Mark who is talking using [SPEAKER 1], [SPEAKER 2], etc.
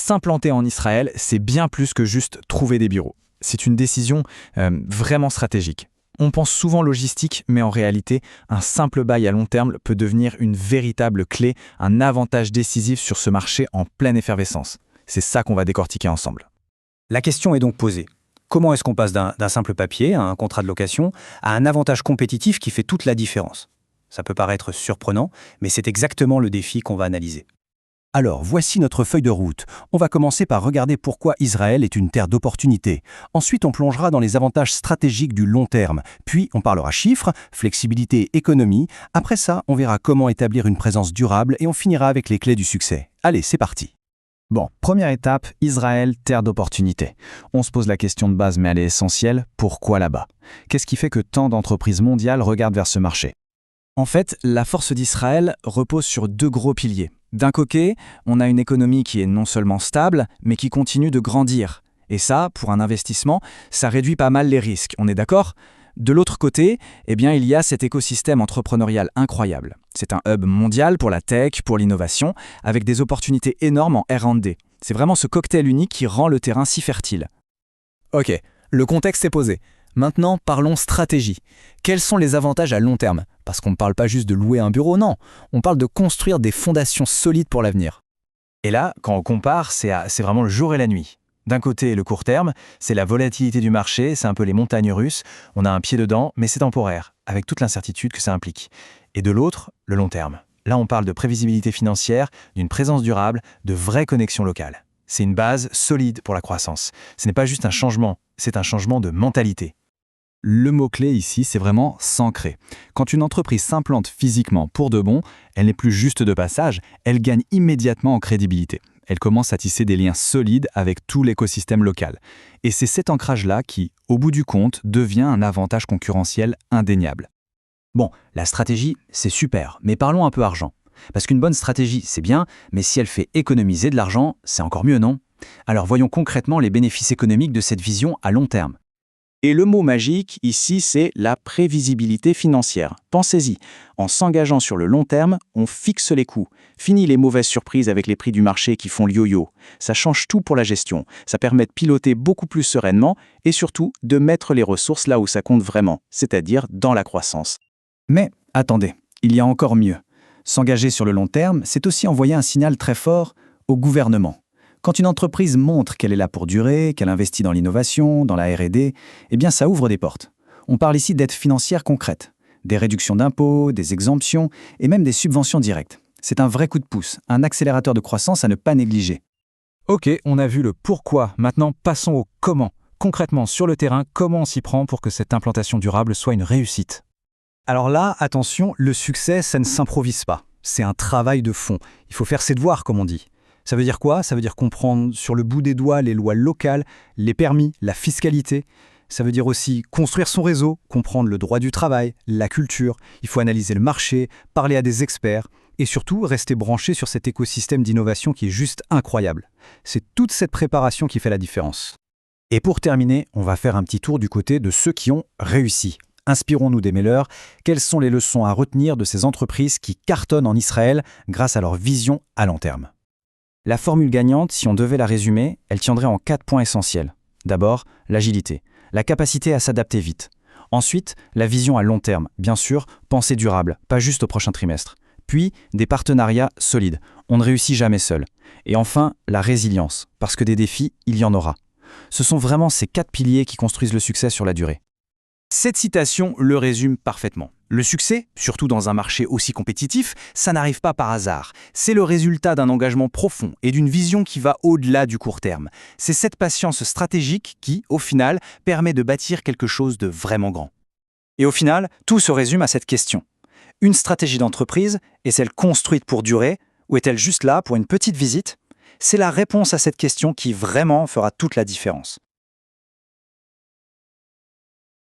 [SPEAKER 1] S'implanter en Israël, c'est bien plus que juste trouver des bureaux. C'est une décision vraiment stratégique. On pense souvent logistique, mais en réalité, un simple bail à long terme peut devenir une véritable clé, un avantage décisif sur ce marché en pleine effervescence. C'est ça qu'on va décortiquer ensemble.
[SPEAKER 2] La question est donc posée. Comment est-ce qu'on passe d'un simple papier, à un contrat de location, à un avantage compétitif qui fait toute la différence? Ça peut paraître surprenant, mais c'est exactement le défi qu'on va analyser.
[SPEAKER 3] Alors, voici notre feuille de route. On va commencer par regarder pourquoi Israël est une terre d'opportunités. Ensuite, on plongera dans les avantages stratégiques du long terme. Puis, on parlera chiffres, flexibilité, économie. Après ça, on verra comment établir une présence durable et on finira avec les clés du succès. Allez, c'est parti.
[SPEAKER 1] Bon, première étape, Israël, terre d'opportunités. On se pose la question de base, mais elle est essentielle. Pourquoi là-bas? Qu'est-ce qui fait que tant d'entreprises mondiales regardent vers ce marché? En fait, la force d'Israël repose sur deux gros piliers. D'un côté, on a une économie qui est non seulement stable, mais qui continue de grandir. Et ça, pour un investissement, ça réduit pas mal les risques, on est d'accord? De l'autre côté, il y a cet écosystème entrepreneurial incroyable. C'est un hub mondial pour la tech, pour l'innovation, avec des opportunités énormes en R&D. C'est vraiment ce cocktail unique qui rend le terrain si fertile. Ok, le contexte est posé. Maintenant, parlons stratégie. Quels sont les avantages à long terme? Parce qu'on ne parle pas juste de louer un bureau, non. On parle de construire des fondations solides pour l'avenir. Et là, quand on compare, c'est vraiment le jour et la nuit. D'un côté, le court terme, c'est la volatilité du marché, c'est un peu les montagnes russes. On a un pied dedans, mais c'est temporaire, avec toute l'incertitude que ça implique. Et de l'autre, le long terme. Là, on parle de prévisibilité financière, d'une présence durable, de vraies connexions locales. C'est une base solide pour la croissance. Ce n'est pas juste un changement, c'est un changement de mentalité. Le mot-clé ici, c'est vraiment s'ancrer. Quand une entreprise s'implante physiquement pour de bon, elle n'est plus juste de passage, elle gagne immédiatement en crédibilité. Elle commence à tisser des liens solides avec tout l'écosystème local. Et c'est cet ancrage-là qui, au bout du compte, devient un avantage concurrentiel indéniable.
[SPEAKER 2] Bon, la stratégie, c'est super, mais parlons un peu argent. Parce qu'une bonne stratégie, c'est bien, mais si elle fait économiser de l'argent, c'est encore mieux, non? Alors voyons concrètement les bénéfices économiques de cette vision à long terme.
[SPEAKER 4] Et le mot magique, ici, c'est la prévisibilité financière. Pensez-y, en s'engageant sur le long terme, on fixe les coûts. Fini les mauvaises surprises avec les prix du marché qui font le yo-yo. Ça change tout pour la gestion. Ça permet de piloter beaucoup plus sereinement et surtout de mettre les ressources là où ça compte vraiment, c'est-à-dire dans la croissance.
[SPEAKER 2] Mais attendez, il y a encore mieux. S'engager sur le long terme, c'est aussi envoyer un signal très fort au gouvernement. Quand une entreprise montre qu'elle est là pour durer, qu'elle investit dans l'innovation, dans la R&D, ça ouvre des portes. On parle ici d'aides financières concrètes, des réductions d'impôts, des exemptions et même des subventions directes. C'est un vrai coup de pouce, un accélérateur de croissance à ne pas négliger.
[SPEAKER 1] Ok, on a vu le pourquoi. Maintenant, passons au comment. Concrètement, sur le terrain, comment on s'y prend pour que cette implantation durable soit une réussite?
[SPEAKER 2] Alors là, attention, le succès, ça ne s'improvise pas. C'est un travail de fond. Il faut faire ses devoirs, comme on dit. Ça veut dire quoi? Ça veut dire comprendre sur le bout des doigts les lois locales, les permis, la fiscalité. Ça veut dire aussi construire son réseau, comprendre le droit du travail, la culture. Il faut analyser le marché, parler à des experts et surtout rester branché sur cet écosystème d'innovation qui est juste incroyable. C'est toute cette préparation qui fait la différence. Et pour terminer, on va faire un petit tour du côté de ceux qui ont réussi. Inspirons-nous des meilleurs. Quelles sont les leçons à retenir de ces entreprises qui cartonnent en Israël grâce à leur vision à long terme? La formule gagnante, si on devait la résumer, elle tiendrait en 4 points essentiels. D'abord, l'agilité, la capacité à s'adapter vite. Ensuite, la vision à long terme, bien sûr, pensée durable, pas juste au prochain trimestre. Puis, des partenariats solides, on ne réussit jamais seul. Et enfin, la résilience, parce que des défis, il y en aura. Ce sont vraiment ces 4 piliers qui construisent le succès sur la durée.
[SPEAKER 4] Cette citation le résume parfaitement. Le succès, surtout dans un marché aussi compétitif, ça n'arrive pas par hasard. C'est le résultat d'un engagement profond et d'une vision qui va au-delà du court terme. C'est cette patience stratégique qui, au final, permet de bâtir quelque chose de vraiment grand.
[SPEAKER 2] Et au final, tout se résume à cette question. Une stratégie d'entreprise, est-elle construite pour durer ou est-elle juste là pour une petite visite? C'est la réponse à cette question qui vraiment fera toute la différence.